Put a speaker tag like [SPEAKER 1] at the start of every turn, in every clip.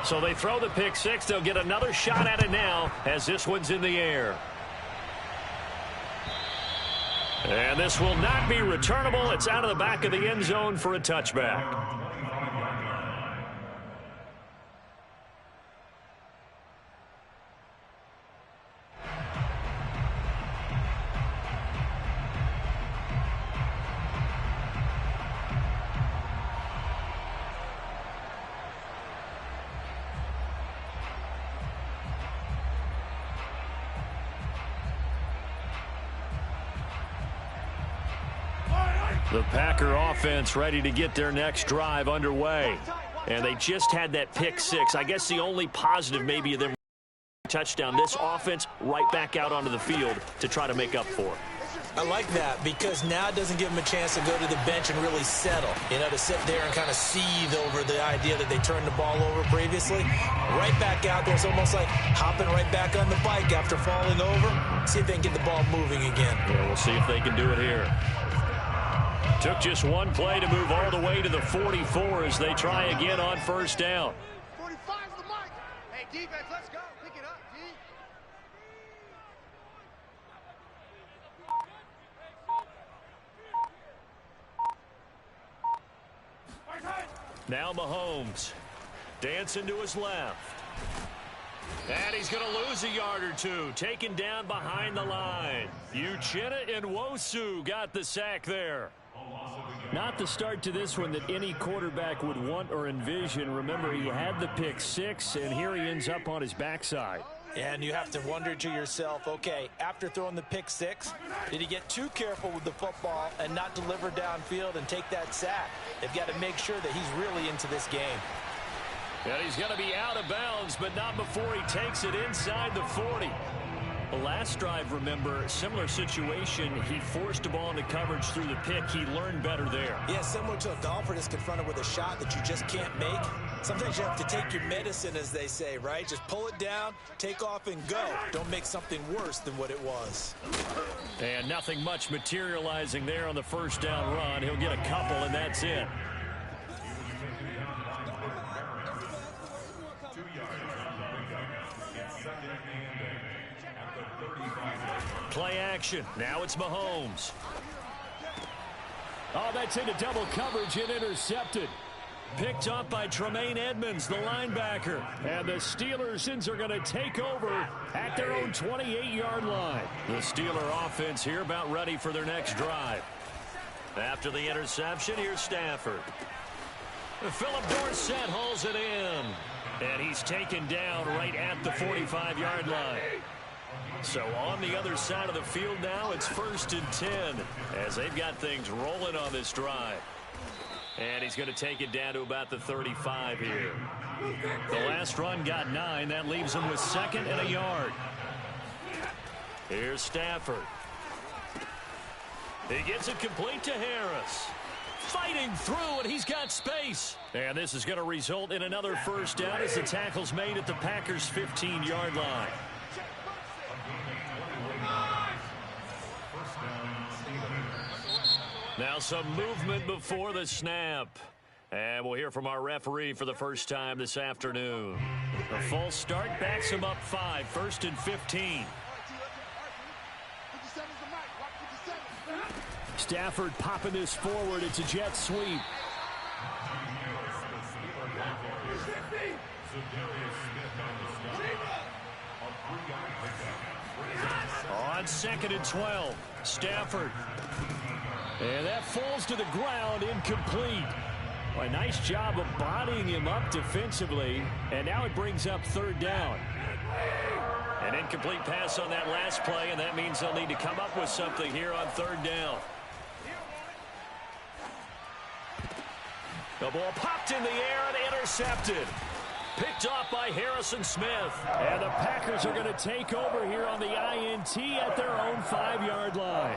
[SPEAKER 1] So they throw the pick six. They'll get another shot at it now as this one's in the air. And this will not be returnable. It's out of the back of the end zone for a touchback. The Packer offense ready to get their next drive underway. And they just had that pick six. I guess the only positive maybe of them touchdown. This offense right back out onto the field to try to make up for it.
[SPEAKER 2] I like that because now it doesn't give them a chance to go to the bench and really settle. You know, to sit there and kind of seethe over the idea that they turned the ball over previously. Right back out there. It's almost like hopping right back on the bike after falling over. See if they can get the ball moving again.
[SPEAKER 1] Yeah, we'll see if they can do it here. Took just one play to move all the way to the 44 as they try again on first down.
[SPEAKER 3] 45's the mark. Hey, defense, let's go. Pick it up, D.
[SPEAKER 1] Now Mahomes. Dancing to his left. And he's going to lose a yard or two. Taken down behind the line. Uchenna Nwosu got the sack there. Not the start to this one that any quarterback would want or envision. Remember, he had the pick six, and here he ends up on his backside.
[SPEAKER 2] And you have to wonder to yourself, okay, after throwing the pick six, did he get too careful with the football and not deliver downfield and take that sack? They've got to make sure that he's really into this game.
[SPEAKER 1] And he's going to be out of bounds, but not before he takes it inside the 40. The last drive, remember, similar situation. He forced the ball into coverage through the pick. He learned better there.
[SPEAKER 2] Yeah, similar to a golfer that's confronted with a shot that you just can't make. Sometimes you have to take your medicine, as they say, right? Just pull it down, take off, and go. Don't make something worse than what it was.
[SPEAKER 1] And nothing much materializing there on the first down run. He'll get a couple, and that's it. Play action. Now it's Mahomes. Oh, that's into double coverage and intercepted. Picked up by Tremaine Edmonds, the linebacker. And the Steelers are going to take over at their own 28-yard line. The Steeler offense here about ready for their next drive. After the interception, here's Stafford. Philip Dorsett hauls it in. And he's taken down right at the 45-yard line. So on the other side of the field now, it's 1st and 10 as they've got things rolling on this drive. And he's going to take it down to about the 35 here. The last run got 9. That leaves him with 2nd and a yard. Here's Stafford. He gets it complete to Harris. Fighting through, and he's got space. And this is going to result in another first down as the tackle's made at the Packers' 15-yard line. Now some movement before the snap. And we'll hear from our referee for the first time this afternoon. A false start backs him up 5, 1st and 15. Stafford popping this forward. It's a jet sweep. On 2nd and 12, Stafford. And that falls to the ground, incomplete. A nice job of bodying him up defensively. And now it brings up 3rd down. An incomplete pass on that last play, and that means they'll need to come up with something here on 3rd down. The ball popped in the air and intercepted. Picked off by Harrison Smith. And the Packers are going to take over here on the INT at their own 5-yard line.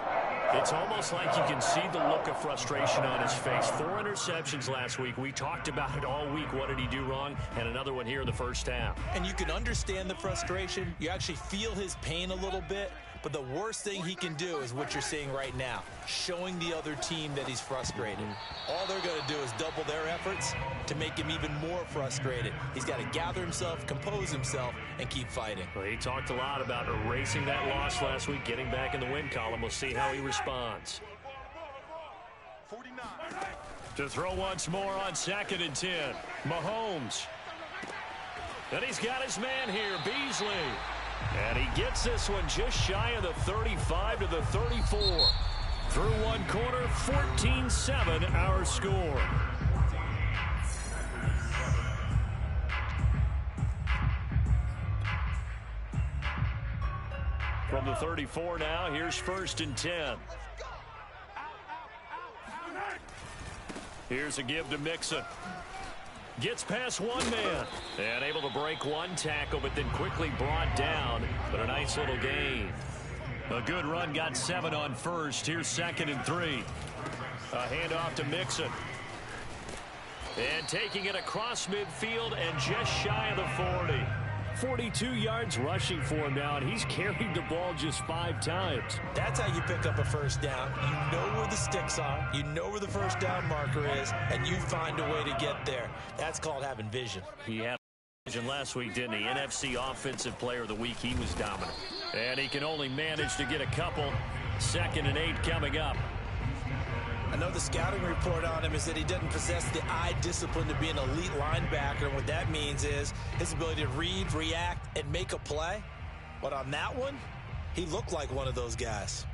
[SPEAKER 1] It's almost like you can see the look of frustration on his face. 4 interceptions last week. We talked about it all week. What did he do wrong? And another one here in the first half.
[SPEAKER 2] And you can understand the frustration. You actually feel his pain a little bit. But the worst thing he can do is what you're seeing right now, showing the other team that he's frustrated. All they're going to do is double redouble their efforts to make him even more frustrated. He's got to gather himself, compose himself, and keep fighting.
[SPEAKER 1] Well, he talked a lot about erasing that loss last week, getting back in the win column. We'll see how he responds.
[SPEAKER 3] 49.
[SPEAKER 1] To throw once more on 2nd and 10. Mahomes. And he's got his man here, Beasley. And he gets this one just shy of the 35 to the 34. Through one quarter, 14-7 our score. From the 34 now, here's 1st and 10. Here's a give to Mixon. Gets past one man. And able to break one tackle, but then quickly brought down. But a nice little gain. A good run, got 7 on 1st. Here's 2nd and 3. A handoff to Mixon. And taking it across midfield and just shy of the 40. 42 yards rushing for him now, and he's carried the ball just 5 times.
[SPEAKER 2] That's how you pick up a first down. You know where the sticks are. You know where the first down marker is, and you find a way to get there. That's called having vision.
[SPEAKER 1] He had vision last week, didn't he? NFC Offensive Player of the Week. He was dominant. And he can only manage to get a couple. 2nd and 8 coming up.
[SPEAKER 2] I know the scouting report on him is that he doesn't possess the eye discipline to be an elite linebacker. And what that means is his ability to read, react, and make a play. But on that one, he looked like one of those guys.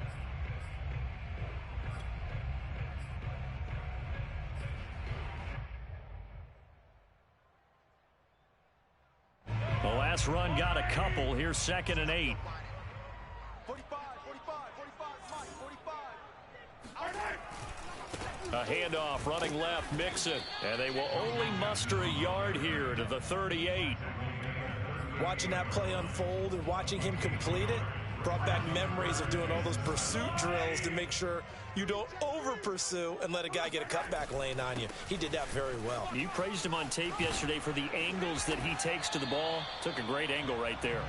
[SPEAKER 1] The last run got a couple. Here's 2nd and 8.
[SPEAKER 3] 45, 45, 45, 45.
[SPEAKER 1] A handoff running left, Mixon. And they will only muster a yard here to the 38.
[SPEAKER 2] Watching that play unfold and watching him complete it brought back memories of doing all those pursuit drills to make sure you don't over-pursue and let a guy get a cutback lane on you. He did that very well.
[SPEAKER 1] You praised him on tape yesterday for the angles that he takes to the ball. Took a great angle right there.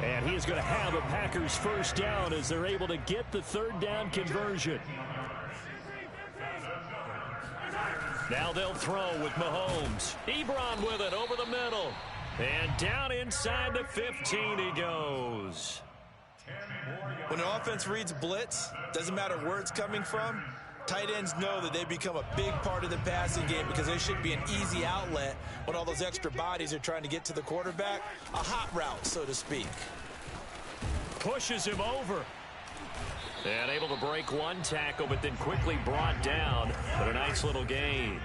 [SPEAKER 1] And he is going to have a Packers first down as they're able to get the 3rd down conversion. Now they'll throw with Mahomes. Ebron with it over the middle. And down inside the 15 he goes.
[SPEAKER 2] When an offense reads blitz, doesn't matter where it's coming from, tight ends know that they become a big part of the passing game because they should be an easy outlet when all those extra bodies are trying to get to the quarterback. A hot route, so to speak.
[SPEAKER 1] Pushes him over. And able to break one tackle, but then quickly brought down. But a nice little gain.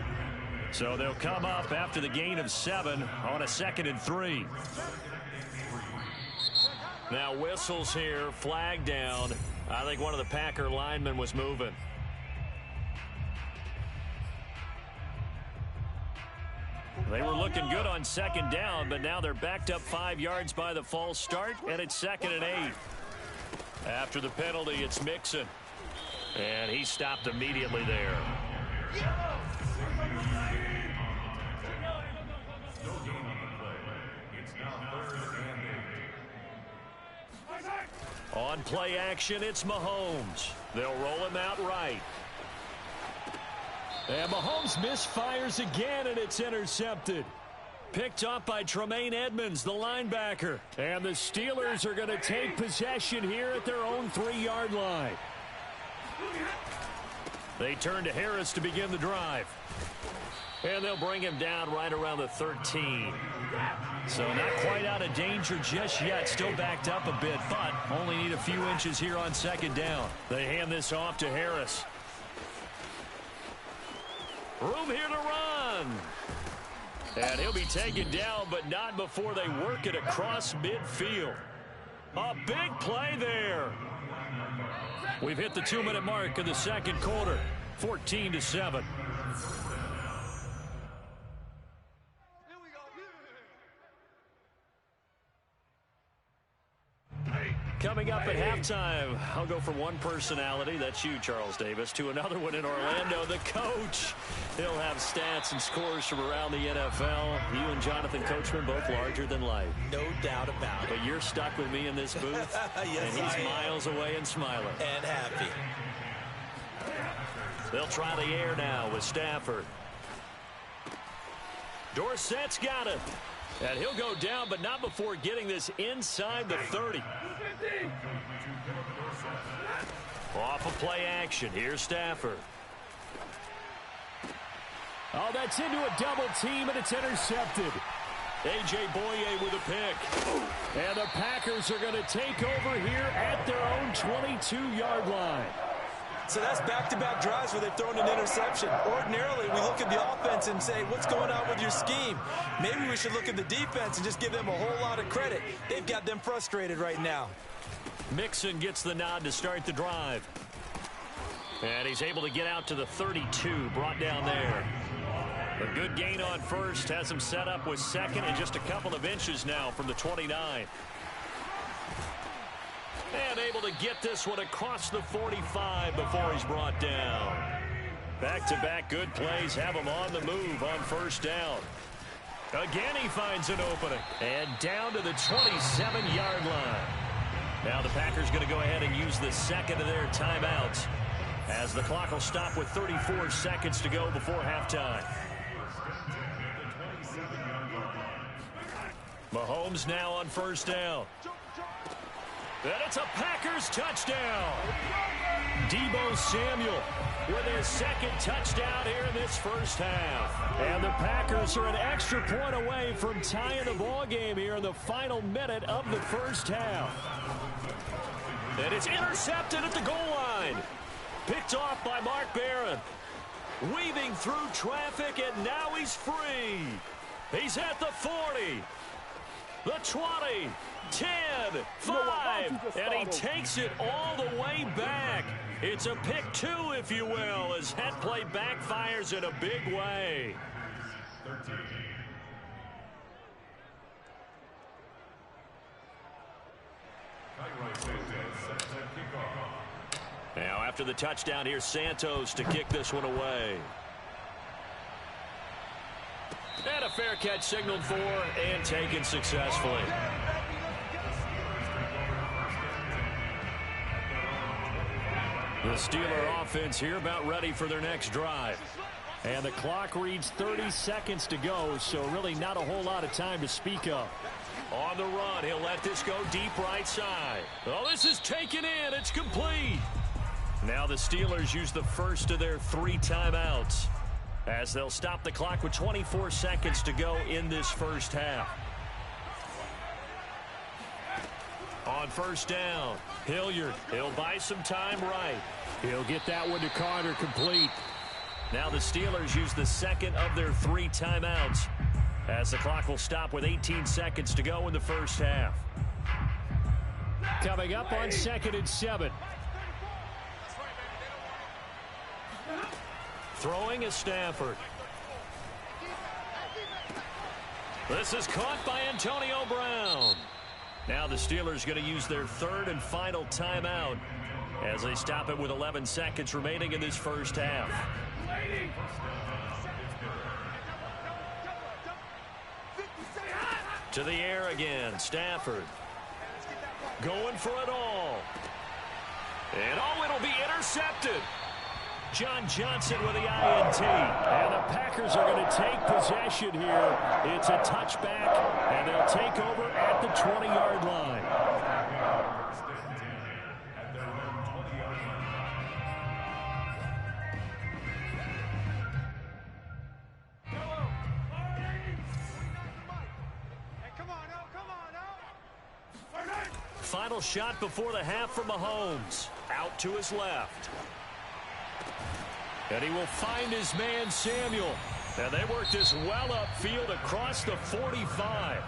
[SPEAKER 1] So they'll come up after the gain of 7 on a 2nd and 3. Now whistles here, flag down. I think one of the Packer linemen was moving. They were looking good on 2nd down, but now they're backed up 5 yards by the false start, and it's 2nd and 8. After the penalty, it's Mixon. And he stopped immediately there. On play action, it's Mahomes. They'll roll him out right. And Mahomes misfires again, and it's intercepted. Picked up by Tremaine Edmonds, the linebacker. And the Steelers are going to take possession here at their own 3-yard line. They turn to Harris to begin the drive. And they'll bring him down right around the 13. So not quite out of danger just yet. Still backed up a bit, but only need a few inches here on 2nd down. They hand this off to Harris. Room here to run. And he'll be taken down, but not before they work it across midfield. A big play there. We've hit the 2-minute mark of the 2nd quarter. 14-7. Coming up at halftime, I'll go from one personality, that's you, Charles Davis, to another one in Orlando, the coach. He'll have stats and scores from around the NFL. You and Jonathan Coachman, both larger than life.
[SPEAKER 2] No doubt about it.
[SPEAKER 1] But you're stuck with me in this booth,
[SPEAKER 2] yes,
[SPEAKER 1] and he's miles away and smiling.
[SPEAKER 2] And happy.
[SPEAKER 1] They'll try the air now with Stafford. Dorsett's got him. And he'll go down, but not before getting this inside the 30. Off of play action. Here's Stafford. Oh, that's into a double team, and it's intercepted. A.J. Boye with a pick. And the Packers are going to take over here at their own 22-yard line.
[SPEAKER 2] So that's back-to-back drives where they've thrown an interception. Ordinarily, we look at the offense and say, what's going on with your scheme? Maybe we should look at the defense and just give them a whole lot of credit. They've got them frustrated right now.
[SPEAKER 1] Mixon gets the nod to start the drive. And he's able to get out to the 32, brought down there. A good gain on first, has him set up with second and just a couple of inches now from the 29. And able to get this one across the 45 before he's brought down. Back-to-back good plays have him on the move on first down. Again, he finds an opening. And down to the 27-yard line. Now the Packers going to go ahead and use the second of their timeouts, as the clock will stop with 34 seconds to go before halftime. Mahomes now on first down. And it's a Packers touchdown. Deebo Samuel with his second touchdown here in this first half. And the Packers are an extra point away from tying the ball game here in the final minute of the first half. And it's intercepted at the goal line. Picked off by Mark Barron. Weaving through traffic, and now he's free. He's at the 40. The 20, 10, 5, and he takes it all the way back. It's a pick two, if you will, as that play backfires in a big way. Now after the touchdown, here's Santos to kick this one away. And a fair catch signaled for and taken successfully. The Steeler offense here about ready for their next drive. And the clock reads 30 seconds to go, so really not a whole lot of time to speak of. On the run, he'll let this go deep right side. Oh, this is taken in. It's complete. Now the Steelers use the first of their 3 timeouts, as they'll stop the clock with 24 seconds to go in this first half. On first down, Hilliard. He'll buy some time right. He'll get that one to Carter complete. Now the Steelers use the second of their 3 timeouts, as the clock will stop with 18 seconds to go in the first half. Coming up on 2nd and 7. Throwing is Stafford. This is caught by Antonio Brown. Now the Steelers going to use their 3rd and final timeout, as they stop it with 11 seconds remaining in this first half. To the air again, Stafford. Going for it all. And oh, it'll be intercepted. John Johnson with the INT. And the Packers are going to take possession here. It's a touchback, and they'll take over at the 20-yard line. Final shot before the half for Mahomes. Out to his left. And he will find his man, Samuel. And they work this well upfield across the 45.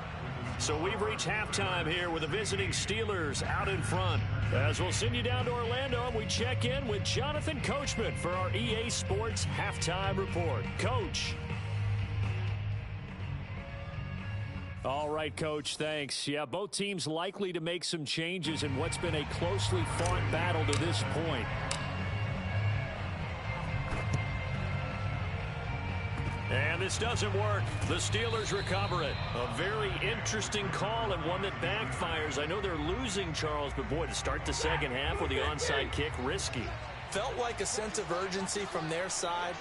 [SPEAKER 1] So we've reached halftime here with the visiting Steelers out in front. As we'll send you down to Orlando, and we check in with Jonathan Coachman for our EA Sports Halftime Report. Coach. All right, Coach, thanks. Yeah, both teams likely to make some changes in what's been a closely fought battle to this point. And this doesn't work. The Steelers recover it. A very interesting call, and one that backfires. I know they're losing, Charles, but boy, to start the second half with the onside kick, risky.
[SPEAKER 2] Felt like a sense of urgency from their side.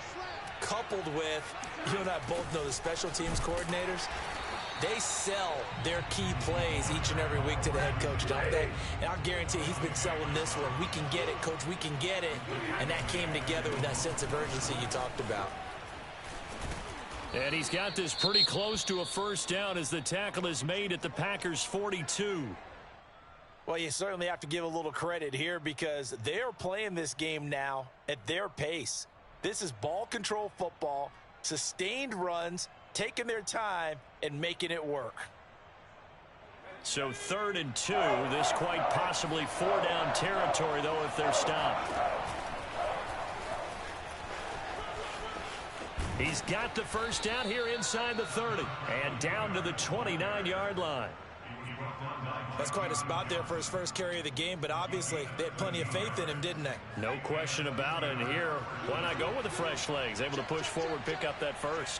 [SPEAKER 2] coupled with, you and I both know the special teams coordinators, they sell their key plays each and every week to the head coach, don't they? And I'll guarantee he's been selling this one. We can get it, coach, we can get it. And that came together with that sense of urgency you talked about.
[SPEAKER 1] And he's got this pretty close to a first down as the tackle is made at the Packers' 42.
[SPEAKER 2] Well, you certainly have to give a little credit here because they're playing this game now at their pace. This is ball control football, sustained runs, taking their time and making it work.
[SPEAKER 1] So 3rd and 2, this quite possibly 4-down territory, though, if they're stopped. He's got the first down here inside the 30 and down to the 29-yard line.
[SPEAKER 2] That's quite a spot there for his first carry of the game, but obviously they had plenty of faith in him, didn't they?
[SPEAKER 1] No question about it. And here, why not go with the fresh legs? Able to push forward, pick up that first.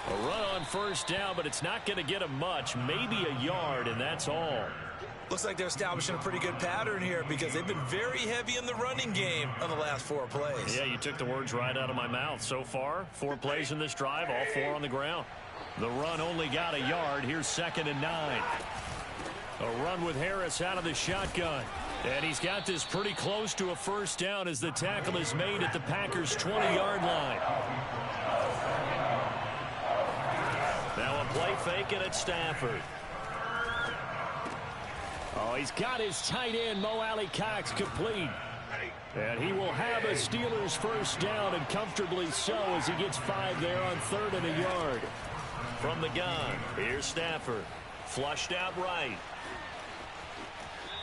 [SPEAKER 1] A run on first down, but it's not going to get him much. Maybe a yard, and that's all.
[SPEAKER 2] Looks like they're establishing a pretty good pattern here because they've been very heavy in the running game on the last 4 plays.
[SPEAKER 1] Yeah, you took the words right out of my mouth. So far, 4 plays in this drive, all 4 on the ground. The run only got a yard. Here's 2nd and 9. A run with Harris out of the shotgun. And he's got this pretty close to a first down as the tackle is made at the Packers' 20-yard line. Now a play fake and it's Stafford. Oh, he's got his tight end, Mo Alley-Cox, complete. And he will have a Steelers first down, and comfortably so as he gets 5 there on 3rd and a yard. From the gun, here's Stafford. Flushed out right.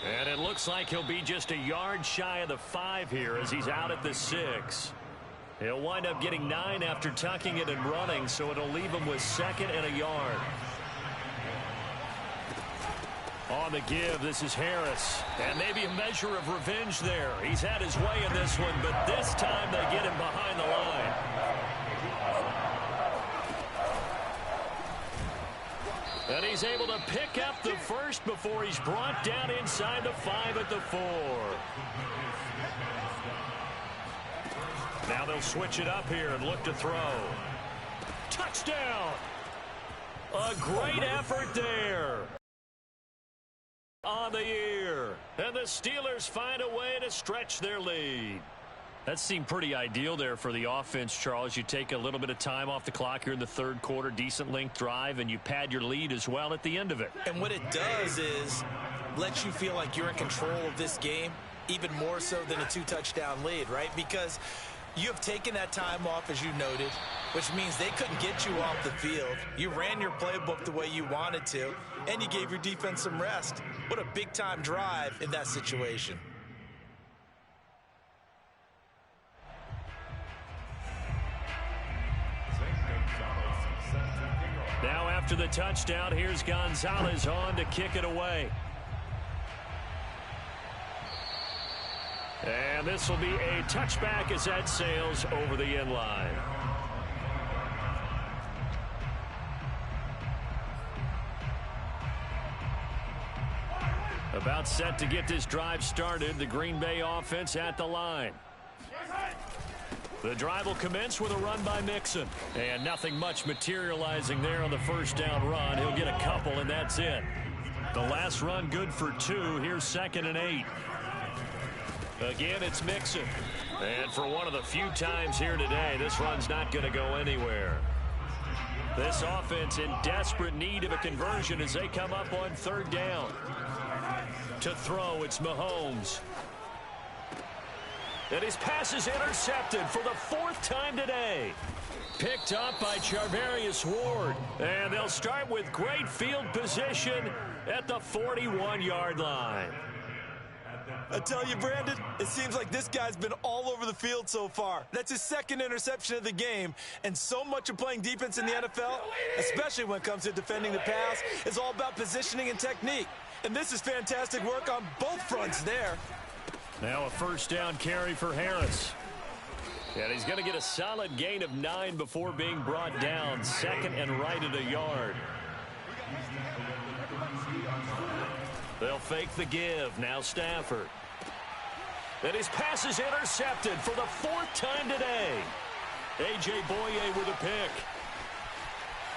[SPEAKER 1] And it looks like he'll be just a yard shy of the 5 here as he's out at the 6. He'll wind up getting 9 after tucking it and running, so it'll leave him with 2nd and a yard. On the give, this is Harris. And maybe a measure of revenge there. He's had his way in this one, but this time they get him behind the line. And he's able to pick up the first before he's brought down inside the 5 at the 4. Now they'll switch it up here and look to throw. Touchdown! A great effort there. On the year. And the Steelers find a way to stretch their lead. That seemed pretty ideal there for the offense, Charles. You take a little bit of time off the clock here in the 3rd quarter, decent length drive, and you pad your lead as well at the end of it.
[SPEAKER 2] And what it does is let you feel like you're in control of this game, even more so than a 2-touchdown lead, right? Because you have taken that time off, as you noted, which means they couldn't get you off the field. You ran your playbook the way you wanted to, and you gave your defense some rest. What a big-time drive in that situation.
[SPEAKER 1] Now after the touchdown, here's Gonzalez on to kick it away. And this will be a touchback as that sails over the end line. About set to get this drive started, the Green Bay offense at the line. The drive will commence with a run by Mixon. And nothing much materializing there on the first down run. He'll get a couple, and that's it. The last run good for 2. Here's 2nd and 8. Again, it's Mixon. And for one of the few times here today, this run's not going to go anywhere. This offense in desperate need of a conversion as they come up on 3rd down. To throw, it's Mahomes. And his pass is intercepted for the 4th time today. Picked up by Charvarius Ward. And they'll start with great field position at the 41-yard line.
[SPEAKER 2] I tell you, Brandon, it seems like this guy's been all over the field so far. That's his 2nd interception of the game. And so much of playing defense in the NFL, especially when it comes to defending the pass, is all about positioning and technique. And this is fantastic work on both fronts there.
[SPEAKER 1] Now a first down carry for Harris. And he's going to get a solid gain of 9 before being brought down. 2nd and right at a yard. They'll fake the give. Now Stafford. And his pass is intercepted for the 4th time today. A.J. Boye with a pick.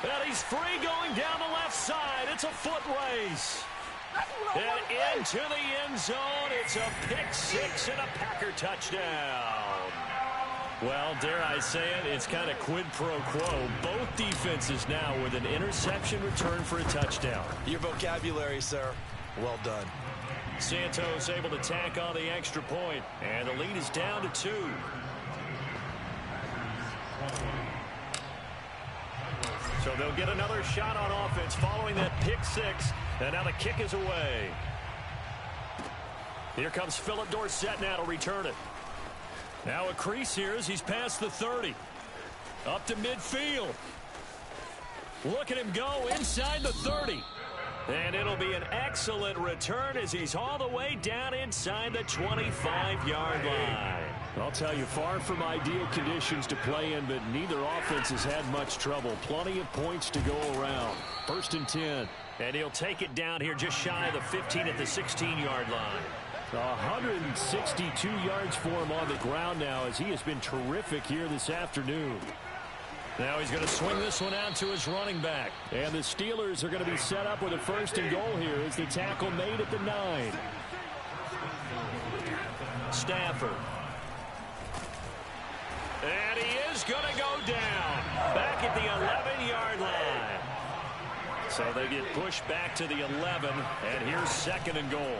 [SPEAKER 1] And he's free going down the left side. It's a foot race. And into the end zone. It's a pick six and a Packer touchdown. Well, dare I say it, it's kind of quid pro quo. Both defenses now with an interception return for a touchdown.
[SPEAKER 2] Your vocabulary, sir. Well done.
[SPEAKER 1] Santos able to tack on the extra point, and the lead is down to 2. So they'll get another shot on offense following that pick six, and now the kick is away. Here comes Philip Dorsett now to return it. Now a crease here as he's past the 30. Up to midfield. Look at him go inside the 30. And it'll be an excellent return as he's all the way down inside the 25-yard line. I'll tell you, far from ideal conditions to play in, but neither offense has had much trouble. Plenty of points to go around. 1st and 10. And he'll take it down here just shy of the 15 at the 16-yard line. 162 yards for him on the ground now as he has been terrific here this afternoon. Now he's going to swing this one out to his running back. And the Steelers are going to be set up with a 1st and goal here as the tackle made at the 9. Stafford. And he is going to go down back at the 11-yard line. So they get pushed back to the 11, and here's 2nd and goal.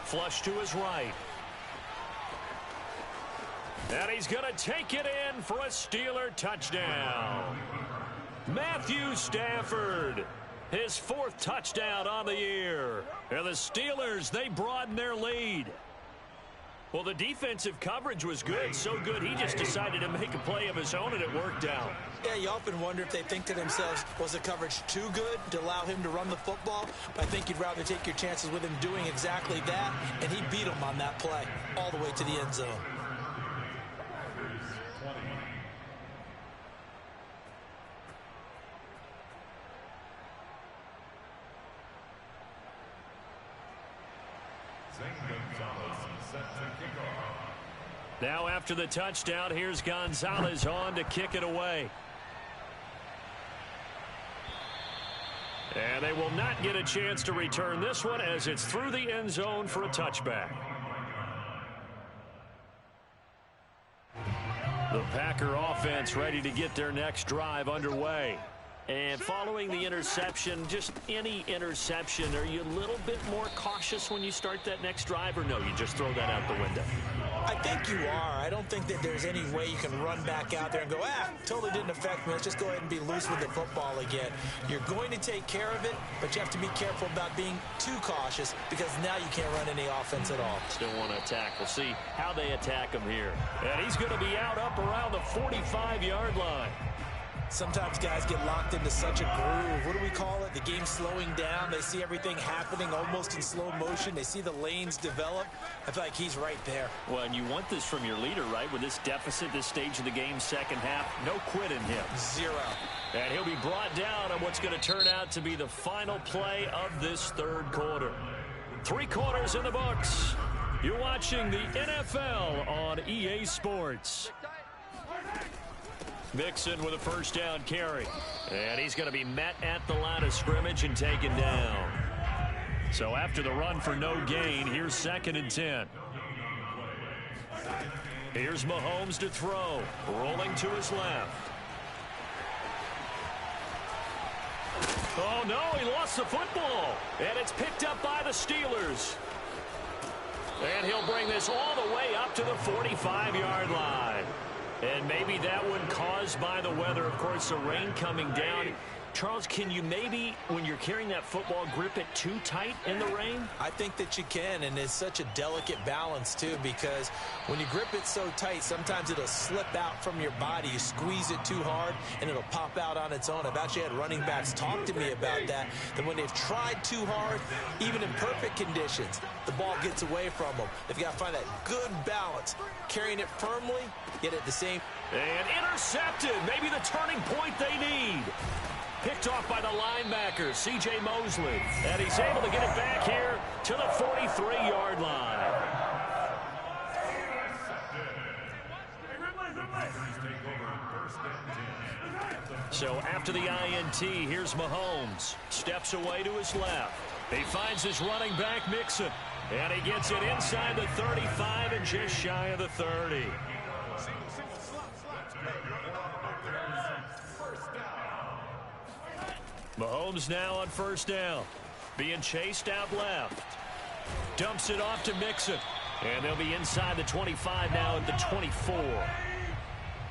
[SPEAKER 1] Flush to his right. And he's going to take it in for a Steeler touchdown. Matthew Stafford, his 4th touchdown on the year. And the Steelers, they broaden their lead. Well, the defensive coverage was good, so good he just decided to make a play of his own, and it worked out.
[SPEAKER 2] Yeah, you often wonder if they think to themselves, was the coverage too good to allow him to run the football? But I think you'd rather take your chances with him doing exactly that, and he beat him on that play all the way to the end zone.
[SPEAKER 1] Now after the touchdown, here's Gonzalez on to kick it away. And they will not get a chance to return this one as it's through the end zone for a touchback. The Packer offense ready to get their next drive underway. And following the interception, just any interception, are you a little bit more cautious when you start that next drive, or no, you just throw that out the window?
[SPEAKER 2] I think you are. I don't think that there's any way you can run back out there and go, totally didn't affect me. Let's just go ahead and be loose with the football again. You're going to take care of it, but you have to be careful about being too cautious because now you can't run any offense at all.
[SPEAKER 1] Still want to attack. We'll see how they attack him here. And he's going to be out up around the 45-yard line.
[SPEAKER 2] Sometimes guys get locked into such a groove. What do we call it? The game slowing down. They see everything happening almost in slow motion. They see the lanes develop. I feel like he's right there.
[SPEAKER 1] Well, and you want this from your leader, right? With this deficit, this stage of the game, 2nd half, no quit in him.
[SPEAKER 2] 0.
[SPEAKER 1] And he'll be brought down on what's going to turn out to be the final play of this 3rd quarter. 3 quarters in the books. You're watching the NFL on EA Sports. Mixon with a 1st down carry. And he's going to be met at the line of scrimmage and taken down. So after the run for no gain, here's 2nd and 10. Here's Mahomes to throw. Rolling to his left. Oh, no, he lost the football. And it's picked up by the Steelers. And he'll bring this all the way up to the 45-yard line. And maybe that one caused by the weather. Of course, the rain coming down. Charles, can you maybe, when you're carrying that football, grip it too tight in the rain?
[SPEAKER 2] I think that you can, and it's such a delicate balance, too, because when you grip it so tight, sometimes it'll slip out from your body. You squeeze it too hard, and it'll pop out on its own. I've actually had running backs talk to me about that when they've tried too hard, even in perfect conditions, the ball gets away from them. They've got to find that good balance, carrying it firmly, yet at the same.
[SPEAKER 1] And intercepted, maybe the turning point they need. Picked off by the linebacker, C.J. Mosley. And he's able to get it back here to the 43-yard line. So after the INT, here's Mahomes. Steps away to his left. He finds his running back, Mixon. And he gets it inside the 35 and just shy of the 30. Mahomes now on first down. Being chased out left. Dumps it off to Mixon. And they'll be inside the 25 now at the 24.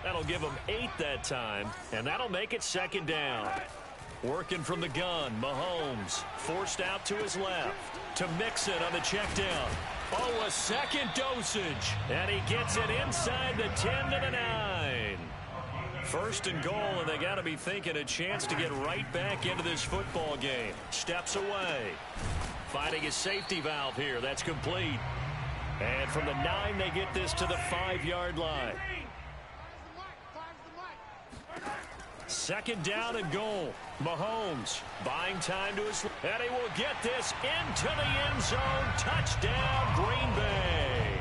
[SPEAKER 1] That'll give them 8 that time. And that'll make it second down. Working from the gun, Mahomes forced out to his left. To Mixon on the check down. Oh, a second dosage. And he gets it inside the 10 to the 9. First and goal, and they got to be thinking a chance to get right back into this football game. Steps away. Finding his safety valve here. That's complete. And from the 9, they get this to the 5-yard line. Second down and goal. Mahomes buying time to his... And he will get this into the end zone. Touchdown, Green Bay.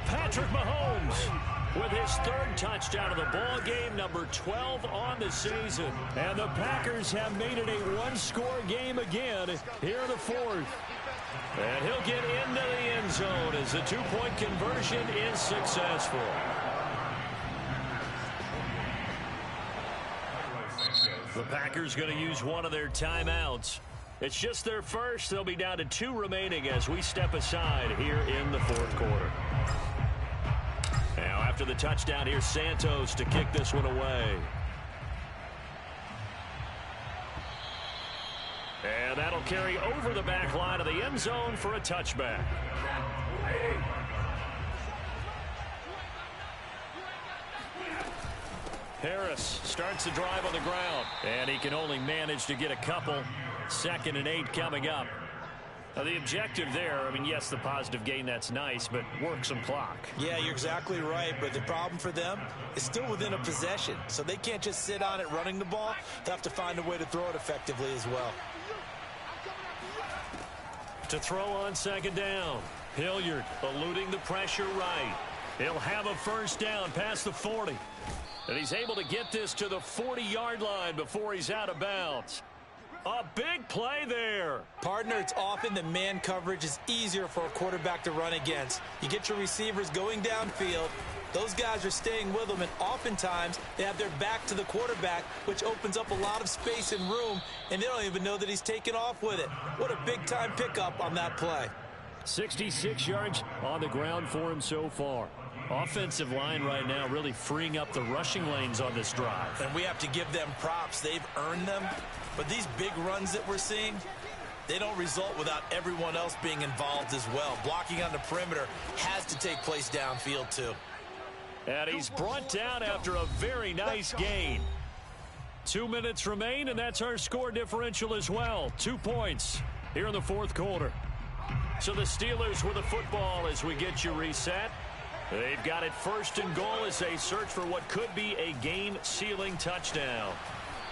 [SPEAKER 1] Patrick Mahomes with his 3rd touchdown of the ball game, number 12 on the season. And the Packers have made it a one-score game again here in the 4th. And he'll get into the end zone as the 2-point conversion is successful. The Packers going to use one of their timeouts. It's just their first. They'll be down to 2 remaining as we step aside here in the 4th quarter. Now after the touchdown, here's Santos to kick this one away. And that'll carry over the back line of the end zone for a touchback. Harris starts the drive on the ground. And he can only manage to get a couple. 2nd and 8 coming up. Now the objective there, I mean, yes, the positive gain, that's nice, but work some clock.
[SPEAKER 2] Yeah, you're exactly right, but the problem for them is still within a possession. So they can't just sit on it running the ball. They have to find a way to throw it effectively as well.
[SPEAKER 1] To throw on second down. Hilliard eluding the pressure right. He'll have a first down past the 40. And he's able to get this to the 40-yard line before he's out of bounds. A big play there.
[SPEAKER 2] Partner, it's often that man coverage is easier for a quarterback to run against. You get your receivers going downfield. Those guys are staying with them, and oftentimes they have their back to the quarterback, which opens up a lot of space and room, and they don't even know that he's taken off with it. What a big-time pickup on that play.
[SPEAKER 1] 66 yards on the ground for him so far. Offensive line right now really freeing up the rushing lanes on this drive.
[SPEAKER 2] And we have to give them props. They've earned them. But these big runs that we're seeing, they don't result without everyone else being involved as well. Blocking on the perimeter has to take place downfield too.
[SPEAKER 1] And he's brought down after a very nice gain. 2 minutes remain, and that's our score differential as well. 2 points here in the 4th quarter. So the Steelers with the football as we get you reset. They've got it 1st and goal as they search for what could be a game-sealing touchdown.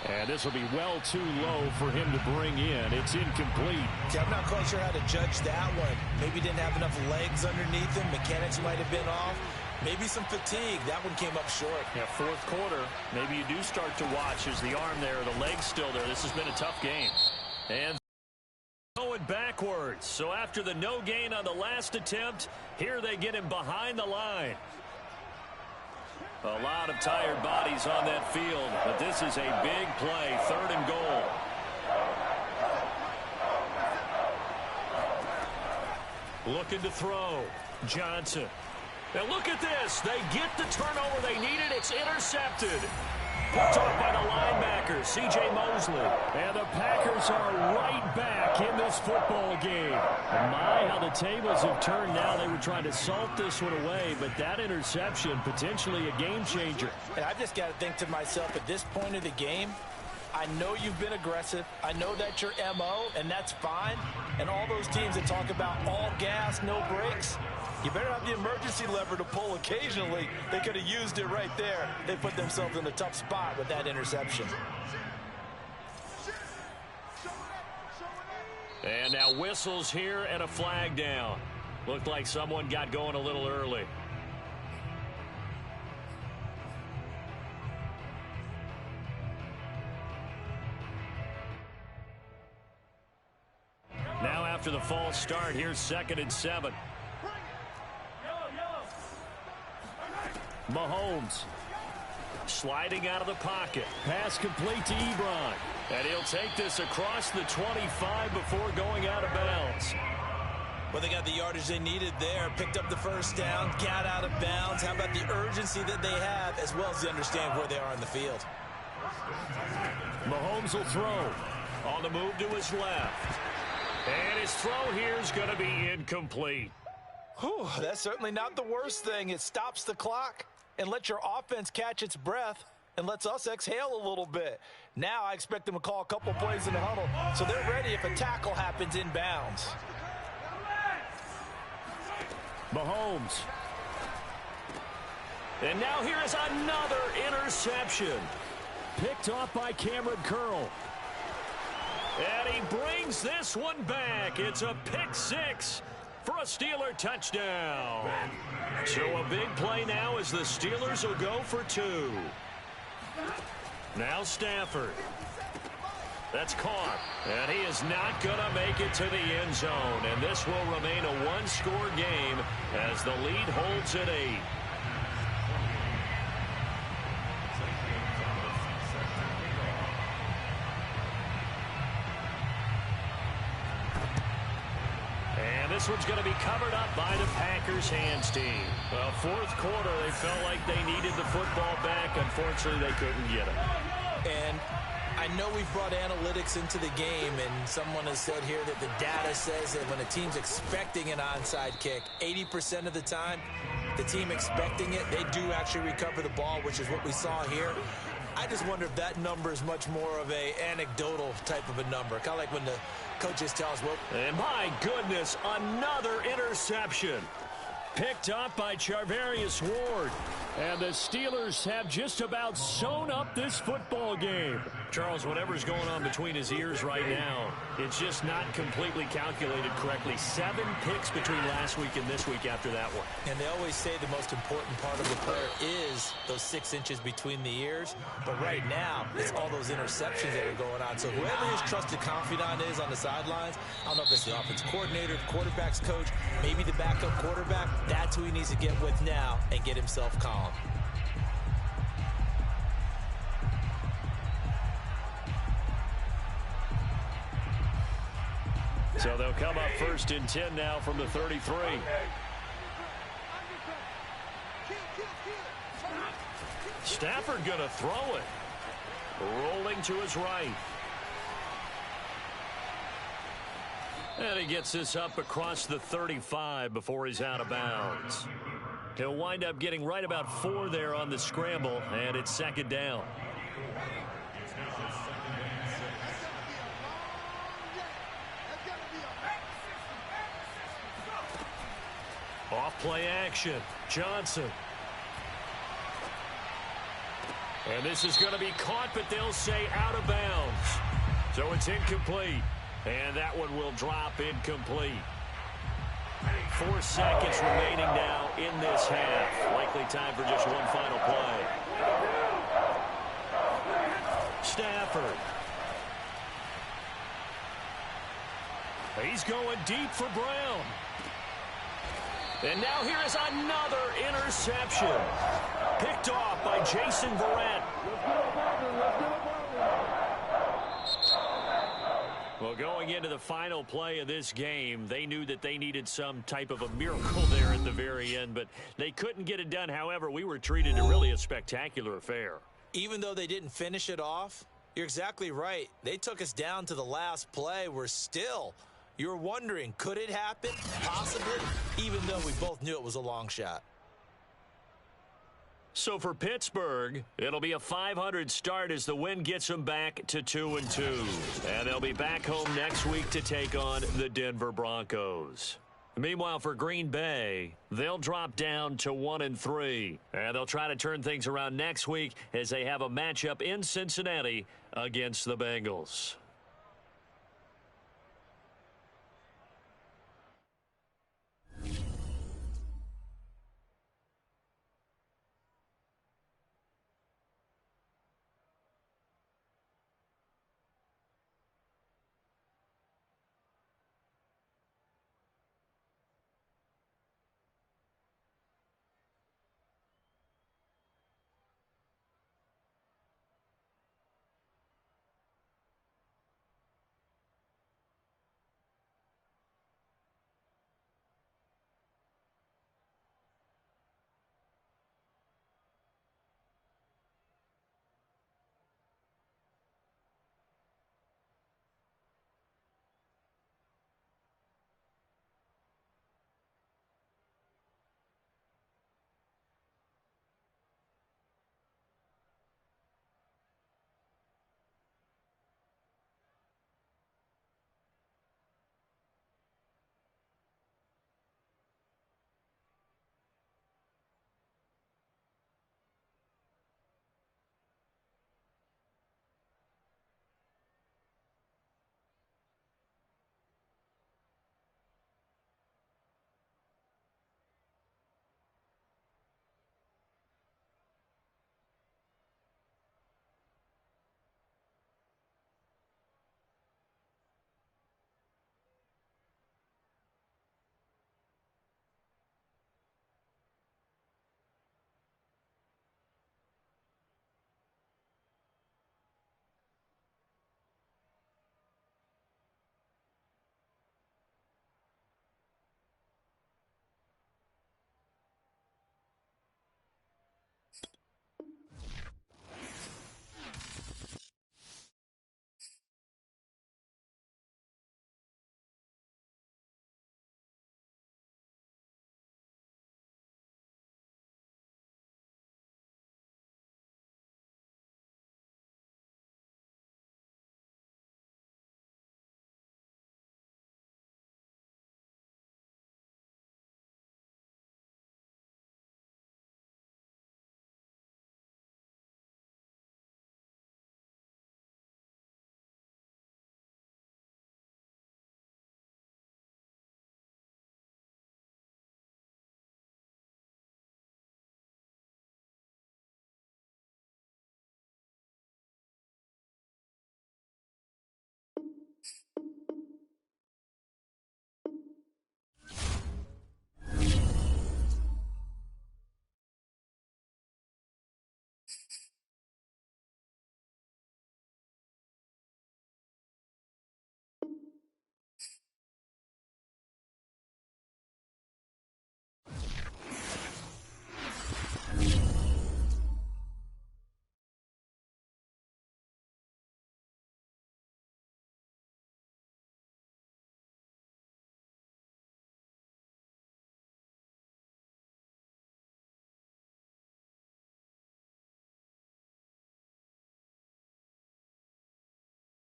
[SPEAKER 1] And this will be well too low for him to bring in. It's incomplete.
[SPEAKER 2] See, I'm not quite sure how to judge that one. Maybe didn't have enough legs underneath him. Mechanics might have been off. Maybe some fatigue. That one came up short.
[SPEAKER 1] Yeah, 4th quarter. Maybe you do start to watch as the arm there, the leg's still there. This has been a tough game. And going backwards. So after the no gain on the last attempt, here they get him behind the line. A lot of tired bodies on that field, but this is a big play, 3rd and goal. Looking to throw. Johnson. Now look at this. They get the turnover they needed. It's intercepted. Picked off by the linebacker, C.J. Mosley. And the Packers are right back in this football game. And my, how the tables have turned now. They were trying to salt this one away, but that interception, potentially a game changer.
[SPEAKER 2] And I've just got to think to myself, at this point of the game, I know you've been aggressive. I know that's your MO, and that's fine. And all those teams that talk about all gas, no brakes, you better have the emergency lever to pull occasionally. They could have used it right there. They put themselves in a tough spot with that interception.
[SPEAKER 1] And now whistles here and a flag down. Looked like someone got going a little early. Now after the false start, here's 2nd and 7. Mahomes sliding out of the pocket. Pass complete to Ebron. And he'll take this across the 25 before going out of bounds.
[SPEAKER 2] Well, they got the yardage they needed there. Picked up the first down, got out of bounds. How about the urgency that they have, as well as they understand where they are in the field?
[SPEAKER 1] Mahomes will throw. On the move to his left. And his throw here is going to be incomplete.
[SPEAKER 2] Whew, that's certainly not the worst thing. It stops the clock and lets your offense catch its breath and lets us exhale a little bit. Now I expect them to call a couple plays in the huddle, so they're ready if a tackle happens in bounds.
[SPEAKER 1] Mahomes. And now here is another interception. Picked off by Cameron Curl. And he brings this one back. It's a pick 6 for a Steeler touchdown. So a big play now as the Steelers will go for 2. Now Stafford. That's caught. And he is not going to make it to the end zone. And this will remain a one-score game as the lead holds at 8. This one's going to be covered up by the Packers hands team. Well, 4th quarter, they felt like they needed the football back. Unfortunately, they couldn't get it.
[SPEAKER 2] And I know we've brought analytics into the game, and someone has said here that the data says that when a team's expecting an onside kick, 80% of the time, the team expecting it, they do actually recover the ball, which is what we saw here. I just wonder if that number is much more of a anecdotal type of a number. Kind of like when the coaches tell us, well.
[SPEAKER 1] And my goodness, another interception. Picked up by Charvarius Ward. And the Steelers have just about sewn up this football game. Charles, whatever's going on between his ears right now, it's just not completely calculated correctly. 7 picks between last week and this week after that one.
[SPEAKER 2] And they always say the most important part of the player is those 6 inches between the ears. But right now, it's all those interceptions that are going on. So whoever his trusted confidant is on the sidelines, I don't know if it's the offense coordinator, the quarterback's coach, maybe the backup quarterback, that's who he needs to get with now and get himself calm.
[SPEAKER 1] So they'll come up 1st and 10 now from the 33. Stafford going to throw it. Rolling to his right. And he gets this up across the 35 before he's out of bounds. He'll wind up getting right about 4 there on the scramble, and it's 2nd down. Off play action. Johnson. And this is going to be caught, but they'll say out of bounds. So it's incomplete. And that one will drop incomplete. 4 seconds remaining now in this half. Likely time for just one final play. Stafford. He's going deep for Brown. And now here is another interception. Picked off by Jason Verrett. Well, going into the final play of this game, they knew that they needed some type of a miracle there at the very end, but they couldn't get it done. However, we were treated to really a spectacular affair.
[SPEAKER 2] Even though they didn't finish it off, you're exactly right. They took us down to the last play. We're still, you're wondering, could it happen? Possibly, even though we both knew it was a long shot.
[SPEAKER 1] So for Pittsburgh, it'll be a .500 start as the win gets them back to 2-2. And they'll be back home next week to take on the Denver Broncos. Meanwhile, for Green Bay, they'll drop down to 1-3. And they'll try to turn things around next week as they have a matchup in Cincinnati against the Bengals.